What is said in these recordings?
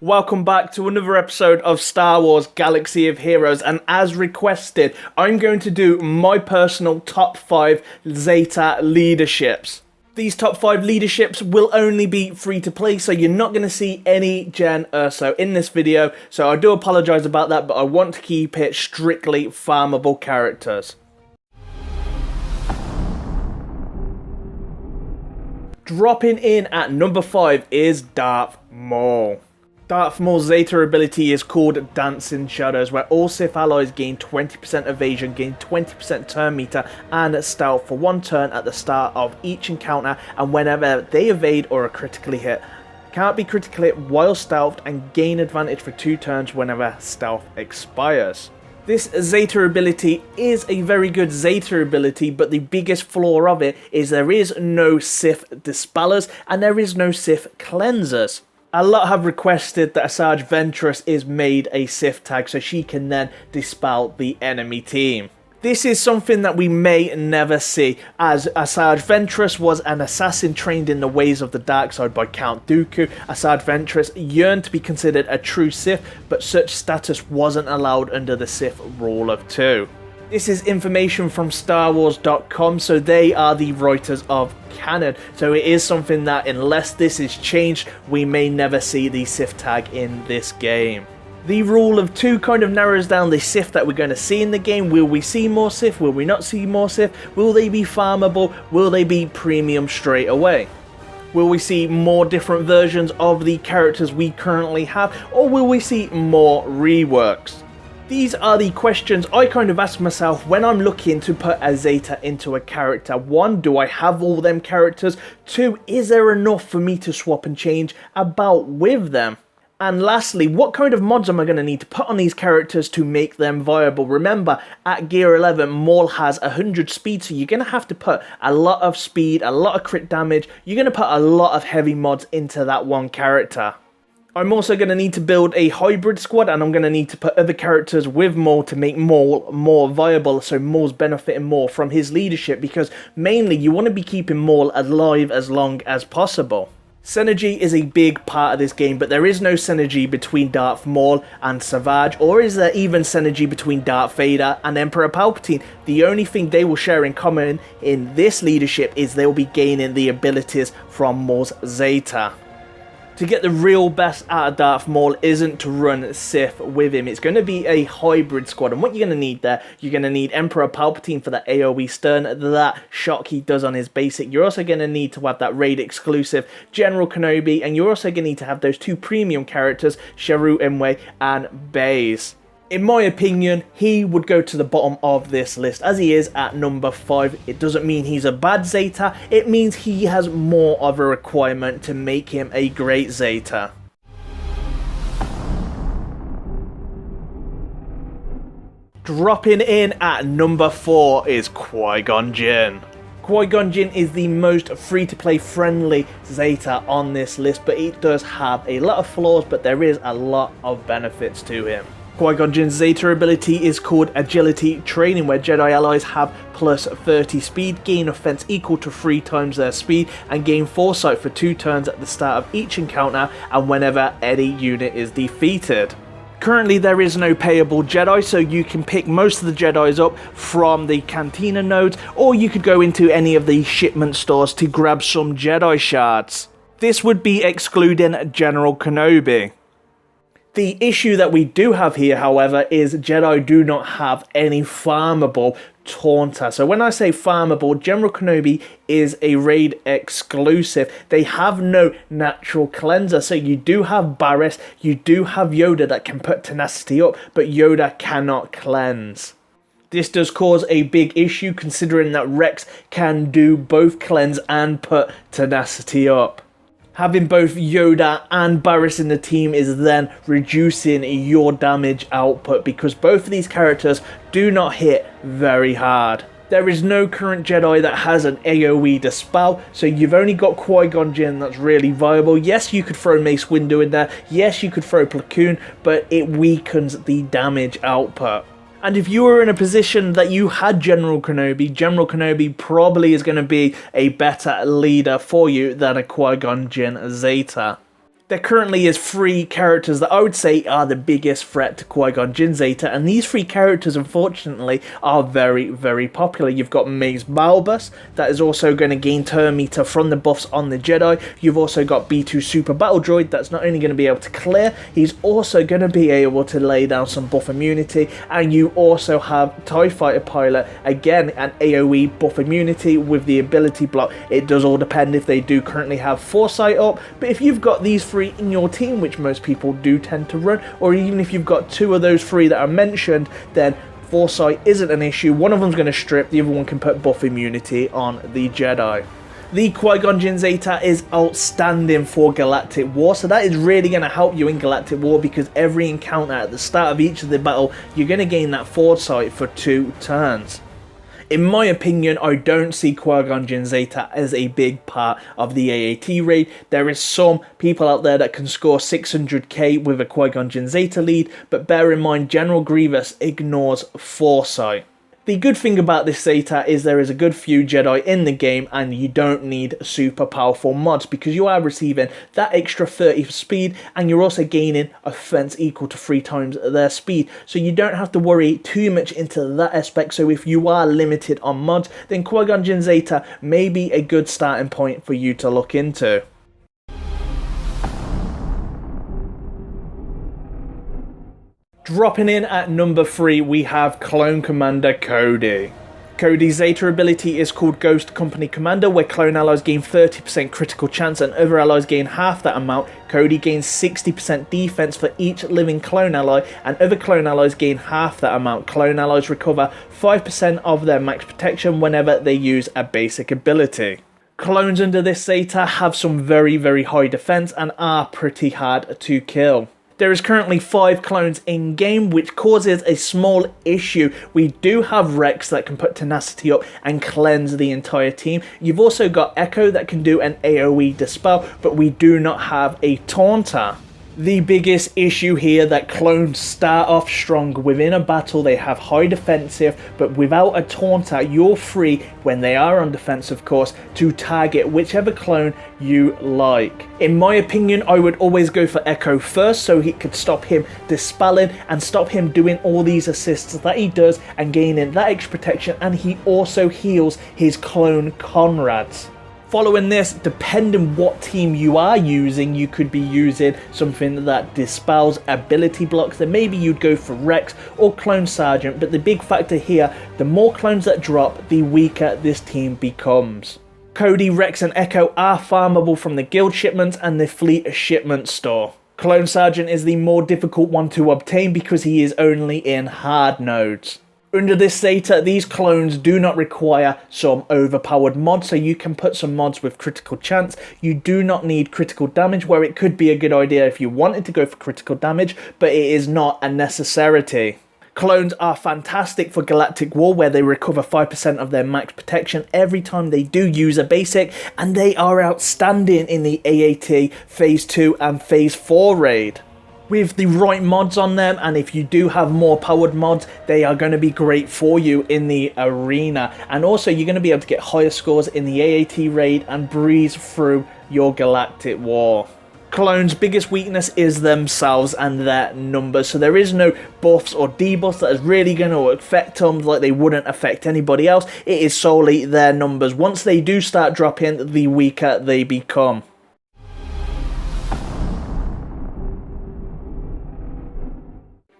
Welcome back to another episode of Star Wars Galaxy of Heroes, and as requested, I'm going to do my personal top 5 Zeta leaderships. These top 5 leaderships will only be free to play, so you're not going to see any Jyn Erso in this video, so I do apologise about that, but I want to keep it strictly farmable characters. Dropping in at number 5 is Darth Maul. Darth Maul's Zeta ability is called Dancing Shadows, where all Sith allies gain 20% evasion, gain 20% turn meter and stealth for 1 turn at the start of each encounter, and whenever they evade or are critically hit. Can't be critically hit while stealthed, and gain advantage for 2 turns whenever stealth expires. This Zeta ability is a very good Zeta ability, but the biggest flaw of it is there is no Sith Dispellers and there is no Sith Cleansers. A lot have requested that Asajj Ventress is made a Sith tag so she can then dispel the enemy team. This is something that we may never see, as Asajj Ventress was an assassin trained in the ways of the dark side by Count Dooku. Asajj Ventress yearned to be considered a true Sith, but such status wasn't allowed under the Sith Rule of 2. This is information from StarWars.com, so they are the writers of canon. So it is something that, unless this is changed, we may never see the Sith tag in this game. The Rule of 2 kind of narrows down the Sith that we're going to see in the game. Will we see more Sith? Will we not see more Sith? Will they be farmable? Will they be premium straight away? Will we see more different versions of the characters we currently have? Or will we see more reworks? These are the questions I kind of ask myself when I'm looking to put a Zeta into a character. 1, do I have all them characters? 2, is there enough for me to swap and change about with them? And lastly, what kind of mods am I going to need to put on these characters to make them viable? Remember, at Gear 11, Maul has 100 speed, so you're going to have to put a lot of speed, a lot of crit damage. You're going to put a lot of heavy mods into that one character. I'm also going to need to build a hybrid squad, and I'm going to need to put other characters with Maul to make Maul more viable, so Maul's benefiting more from his leadership, because mainly you want to be keeping Maul alive as long as possible. Synergy is a big part of this game, but there is no synergy between Darth Maul and Savage, or is there even synergy between Darth Vader and Emperor Palpatine? The only thing they will share in common in this leadership is they will be gaining the abilities from Maul's Zeta. To get the real best out of Darth Maul isn't to run Sith with him. It's going to be a hybrid squad, and what you're going to need there, you're going to need Emperor Palpatine for that AoE stun, that shock he does on his basic. You're also going to need to have that raid exclusive General Kenobi, and you're also going to need to have those 2 premium characters, Chirrut Îmwe and Baze. In my opinion, he would go to the bottom of this list, as he is at number 5. It doesn't mean he's a bad Zeta, it means he has more of a requirement to make him a great Zeta. Dropping in at number 4 is Qui-Gon Jinn. Qui-Gon Jinn is the most free-to-play friendly Zeta on this list, but it does have a lot of flaws, but there is a lot of benefits to him. Qui-Gon Jinn's Zeta ability is called Agility Training, where Jedi allies have plus 30 speed, gain offense equal to 3 times their speed, and gain foresight for 2 turns at the start of each encounter and whenever any unit is defeated. Currently there is no payable Jedi, so you can pick most of the Jedis up from the Cantina nodes, or you could go into any of the shipment stores to grab some Jedi shards. This would be excluding General Kenobi. The issue that we do have here, however, is Jedi do not have any farmable Taunter. So when I say farmable, General Kenobi is a raid exclusive. They have no natural cleanser. So you do have Barriss, you do have Yoda that can put tenacity up, but Yoda cannot cleanse. This does cause a big issue, considering that Rex can do both cleanse and put tenacity up. Having both Yoda and Barriss in the team is then reducing your damage output, because both of these characters do not hit very hard. There is no current Jedi that has an AoE dispel, so you've only got Qui-Gon Jinn that's really viable. Yes, you could throw Mace Windu in there, yes you could throw Plo Koon, but it weakens the damage output. And if you were in a position that you had General Kenobi probably is going to be a better leader for you than a Qui-Gon Jinn Zeta. There currently is 3 characters that I would say are the biggest threat to Qui-Gon Jinn Zeta, and these 3 characters, unfortunately, are very, very popular. You've got Maze Balbus, that is also going to gain turn meter from the buffs on the Jedi. You've also got B2 Super Battle Droid, that's not only going to be able to clear, he's also going to be able to lay down some buff immunity, and you also have TIE Fighter Pilot, again, an AoE buff immunity with the ability block. It does all depend if they do currently have Foresight up, but if you've got these 3 in your team, which most people do tend to run, or even if you've got 2 of those 3 that are mentioned, then Foresight isn't an issue. One of them's going to strip, the other one can put buff immunity on the Jedi. The Qui-Gon Jinn Zeta is outstanding for Galactic War, so that is really going to help you in Galactic War, because every encounter at the start of each of the battle, you're going to gain that Foresight for 2 turns. In my opinion, I don't see Qui-Gon Jinn Zeta as a big part of the AAT raid. There is some people out there that can score 600k with a Qui-Gon Jinn Zeta lead, but bear in mind, General Grievous ignores Foresight. The good thing about this Zeta is there is a good few Jedi in the game, and you don't need super powerful mods, because you are receiving that extra 30 speed, and you're also gaining offense equal to 3 times their speed, so you don't have to worry too much into that aspect. So if you are limited on mods, then Qui-Gon Jinn Zeta may be a good starting point for you to look into. Dropping in at number 3, we have Clone Commander Cody. Cody's Zeta ability is called Ghost Company Commander, where clone allies gain 30% critical chance and other allies gain half that amount. Cody gains 60% defense for each living clone ally, and other clone allies gain half that amount. Clone allies recover 5% of their max protection whenever they use a basic ability. Clones under this Zeta have some very, very high defense and are pretty hard to kill. There is currently 5 clones in game, which causes a small issue. We do have Rex that can put tenacity up and cleanse the entire team. You've also got Echo that can do an AoE dispel, but we do not have a Taunter. The biggest issue here, that clones start off strong within a battle, they have high defensive, but without a Taunter, you're free, when they are on defense of course, to target whichever clone you like. In my opinion, I would always go for Echo first, so he could stop him dispelling and stop him doing all these assists that he does and gaining that extra protection, and he also heals his clone comrades. Following this, depending what team you are using, you could be using something that dispels ability blocks. Then maybe you'd go for Rex or Clone Sergeant, but the big factor here, the more clones that drop, the weaker this team becomes. Cody, Rex and Echo are farmable from the guild shipments and the fleet shipment store. Clone Sergeant is the more difficult one to obtain because he is only in hard nodes. Under this Zeta, these clones do not require some overpowered mods, so you can put some mods with critical chance. You do not need critical damage, where it could be a good idea if you wanted to go for critical damage, but it is not a necessity. Clones are fantastic for Galactic War, where they recover 5% of their max protection every time they do use a basic, and they are outstanding in the AAT Phase 2 and Phase 4 raid. With the right mods on them, and if you do have more powered mods, they are going to be great for you in the arena. And also you're going to be able to get higher scores in the AAT raid and breeze through your Galactic War. Clones' biggest weakness is themselves and their numbers, so there is no buffs or debuffs that is really going to affect them like they wouldn't affect anybody else. It is solely their numbers. Once they do start dropping, the weaker they become.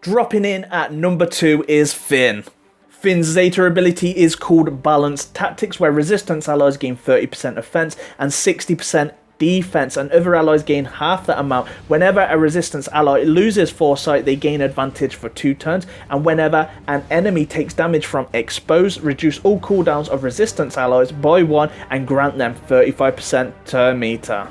Dropping in at number 2 is Finn. Finn's Zeta ability is called Balanced Tactics, where resistance allies gain 30% offense and 60% defense, and other allies gain half that amount. Whenever a resistance ally loses Foresight, they gain advantage for 2 turns, and whenever an enemy takes damage from Exposed, reduce all cooldowns of resistance allies by 1 and grant them 35% turn meter.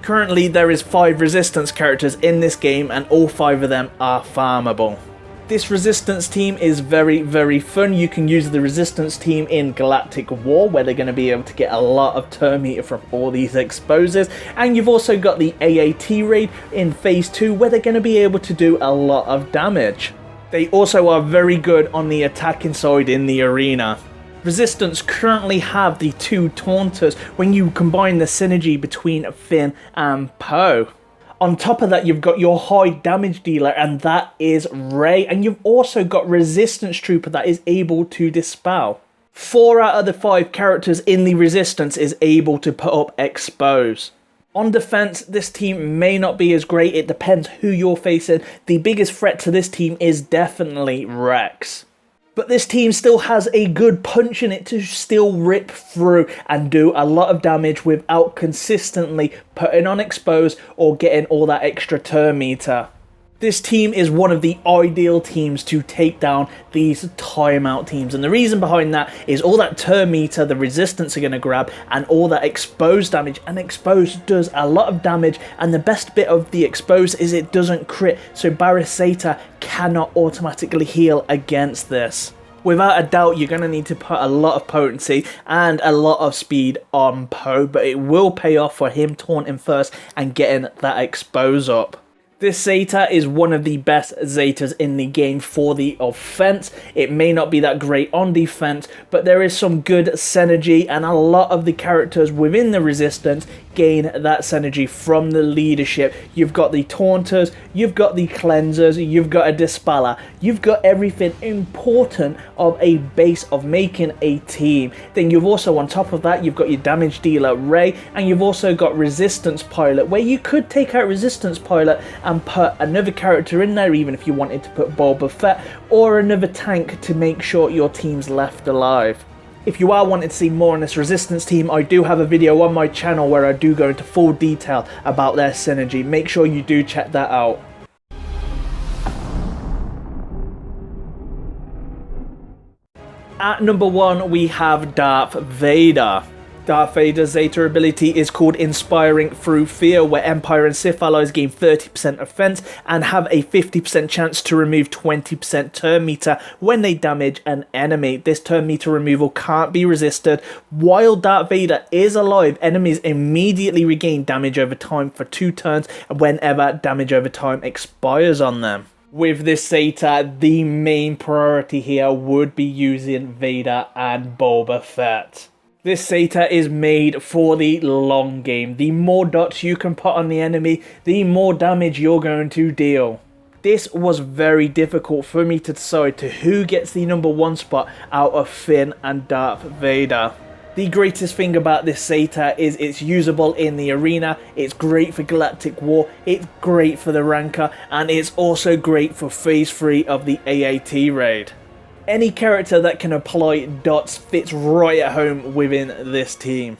Currently there is 5 resistance characters in this game, and all 5 of them are farmable. This resistance team is very, very fun. You can use the resistance team in Galactic War, where they're going to be able to get a lot of turn meter from all these exposes, and you've also got the AAT raid in Phase 2, where they're going to be able to do a lot of damage. They also are very good on the attacking side in the arena. Resistance currently have the 2 Taunters when you combine the synergy between Finn and Poe. On top of that, you've got your high damage dealer, and that is Ray. And you've also got Resistance Trooper that is able to dispel. 4 out of the 5 characters in the Resistance is able to put up Expose. On defense, this team may not be as great. It depends who you're facing. The biggest threat to this team is definitely Rex. But this team still has a good punch in it to still rip through and do a lot of damage without consistently putting on Expose or getting all that extra turn meter. This team is one of the ideal teams to take down these timeout teams. And the reason behind that is all that turn meter the Resistance are going to grab and all that Expose damage. And Expose does a lot of damage. And the best bit of the Expose is it doesn't crit. So Barriss Zeta cannot automatically heal against this. Without a doubt, you're going to need to put a lot of potency and a lot of speed on Poe. But it will pay off for him taunting first and getting that Expose up. This Zeta is one of the best Zetas in the game for the offense. It may not be that great on defense, but there is some good synergy, and a lot of the characters within the Resistance gain that synergy from the leadership. You've got the Taunters, you've got the Cleansers, you've got a Dispeller. You've got everything important of a base of making a team. Then you've also, on top of that, you've got your damage dealer Ray, and you've also got Resistance Pilot, where you could take out Resistance Pilot and put another character in there, even if you wanted to put Boba Fett or another tank to make sure your team's left alive. If you are wanting to see more on this Resistance team, I do have a video on my channel where I do go into full detail about their synergy. Make sure you do check that out. At number 1, we have Darth Vader. Darth Vader's Zeta ability is called Inspiring Through Fear, where Empire and Sith allies gain 30% offense and have a 50% chance to remove 20% turn meter when they damage an enemy. This turn meter removal can't be resisted. While Darth Vader is alive, enemies immediately regain damage over time for 2 turns whenever damage over time expires on them. With this Zeta, the main priority here would be using Vader and Boba Fett. This Zeta is made for the long game. The more dots you can put on the enemy, the more damage you're going to deal. This was very difficult for me to decide to who gets the number 1 spot out of Finn and Darth Vader. The greatest thing about this Zeta is it's usable in the arena, it's great for Galactic War, it's great for the Rancor, and it's also great for Phase 3 of the AAT raid. Any character that can apply dots fits right at home within this team.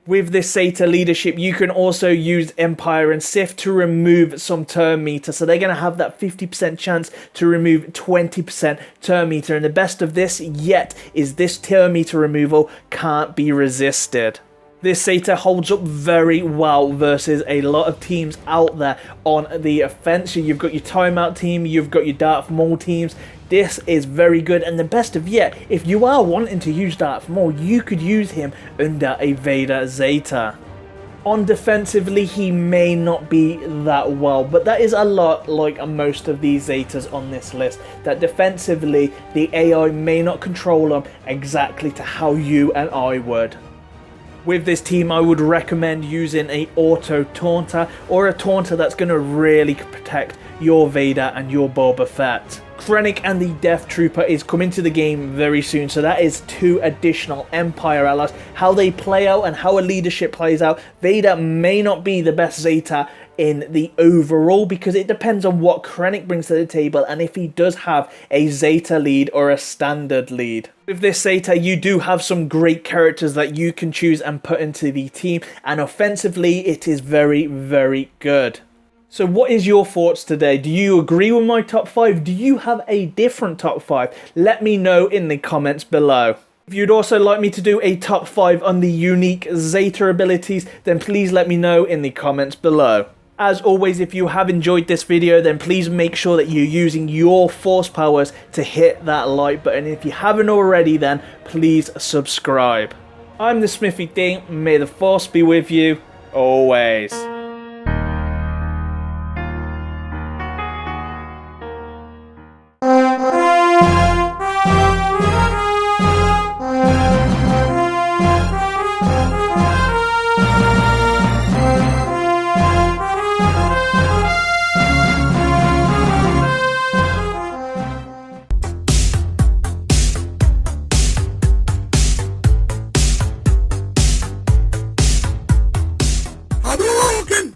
With this Zeta leadership, you can also use Empire and Sith to remove some turn meter. So they're going to have that 50% chance to remove 20% turn meter. And the best of this yet is this turn meter removal can't be resisted. This Zeta holds up very well versus a lot of teams out there on the offense. You've got your timeout team, you've got your Darth Maul teams. This is very good, and the best of yet, if you are wanting to use Darth Maul, you could use him under a Vader Zeta. On defensively, he may not be that well, but that is a lot like most of these Zetas on this list, that defensively, the AI may not control them exactly to how you and I would. With this team, I would recommend using a auto taunter or a taunter that's going to really protect your Vader and your Boba Fett. Krennic and the Death Trooper is coming to the game very soon, so that is 2 additional Empire allies. How they play out and how a leadership plays out, Vader may not be the best Zeta in the overall because it depends on what Krennic brings to the table and if he does have a Zeta lead or a standard lead. With this Zeta, you do have some great characters that you can choose and put into the team, and offensively it is very, very good. So what is your thoughts today? Do you agree with my top 5? Do you have a different top 5? Let me know in the comments below. If you'd also like me to do a top 5 on the unique Zeta abilities, then please let me know in the comments below. As always, if you have enjoyed this video, then please make sure that you're using your force powers to hit that like button. If you haven't already, then please subscribe. I'm the Smithy Ding. May the force be with you always.